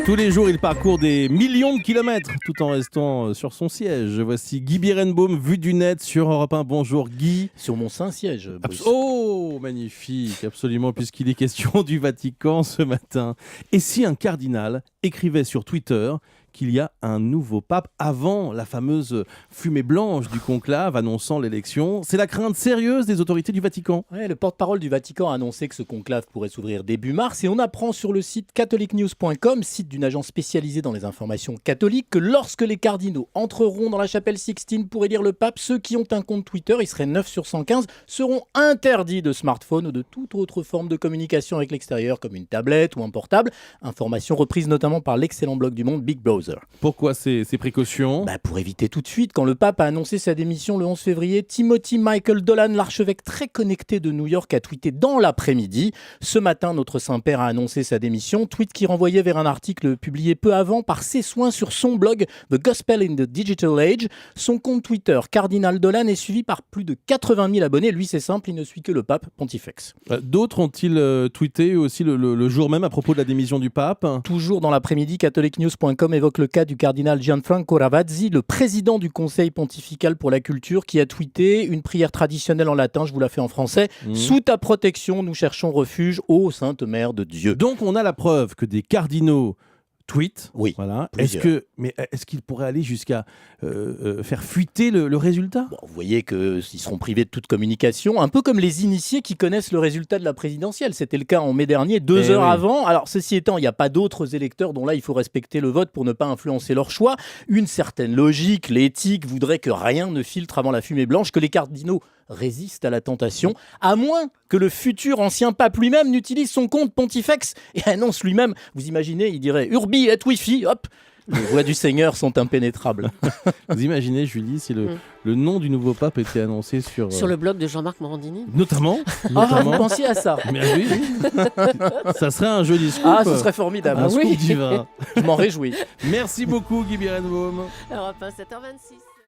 Tous les jours, il parcourt des millions de kilomètres tout en restant sur son siège. Voici Guy Birenbaum, vu du net sur Europe 1. Bonjour Guy. Sur mon Saint-Siège, Bruce. Oh, magnifique, absolument, puisqu'il est question du Vatican ce matin. Et si un cardinal écrivait sur Twitter qu'il y a un nouveau pape avant la fameuse fumée blanche du conclave annonçant l'élection? C'est la crainte sérieuse des autorités du Vatican. Ouais, le porte-parole du Vatican a annoncé que ce conclave pourrait s'ouvrir début mars et on apprend sur le site catholicnews.com, site d'une agence spécialisée dans les informations catholiques, que lorsque les cardinaux entreront dans la chapelle Sixtine pour élire le pape, ceux qui ont un compte Twitter, ils seraient 9 sur 115, seront interdits de smartphone ou de toute autre forme de communication avec l'extérieur comme une tablette ou un portable. Information reprise notamment par l'excellent blog du Monde Big Brother. Pourquoi ces précautions? Pour éviter tout de suite, quand le pape a annoncé sa démission le 11 février, Timothy Michael Dolan, l'archevêque très connecté de New York, a tweeté dans l'après-midi. Ce matin, notre Saint-Père a annoncé sa démission, tweet qui renvoyait vers un article publié peu avant par ses soins sur son blog The Gospel in the Digital Age. Son compte Twitter, Cardinal Dolan, est suivi par plus de 80 000 abonnés. Lui, c'est simple, il ne suit que le pape Pontifex. D'autres ont-ils tweeté aussi le jour même à propos de la démission du pape? Toujours dans l'après-midi, catholicnews.com évoque le cas du cardinal Gianfranco Ravazzi, le président du Conseil pontifical pour la culture, qui a tweeté une prière traditionnelle en latin, je vous la fais en français. Sous ta protection, nous cherchons refuge, ô Sainte Mère de Dieu. Donc on a la preuve que des cardinaux tweet. Oui. Voilà. Plusieurs. Est-ce qu'il pourrait aller jusqu'à faire fuiter le résultat? Vous voyez qu'ils seront privés de toute communication, un peu comme les initiés qui connaissent le résultat de la présidentielle. C'était le cas en mai dernier, 2 heures avant. Alors, ceci étant, il n'y a pas d'autres électeurs dont là, il faut respecter le vote pour ne pas influencer leur choix. Une certaine logique, l'éthique voudrait que rien ne filtre avant la fumée blanche, que les cardinaux résistent à la tentation, à moins que le futur ancien pape lui-même n'utilise son compte Pontifex et annonce lui-même, vous imaginez, il dirait « Urbi et Wi-Fi », hop, les voies du Seigneur sont impénétrables. Vous imaginez, Julie, si le nom du nouveau pape était annoncé sur le blog de Jean-Marc Morandini. Notamment. Ah, vous pensiez à ça? Mais oui. Ça serait un joli scoop. Ah, ce serait formidable. Un scoop divin. Je m'en réjouis. Merci beaucoup, Guy Birenbaum. Europe 1, 7h26.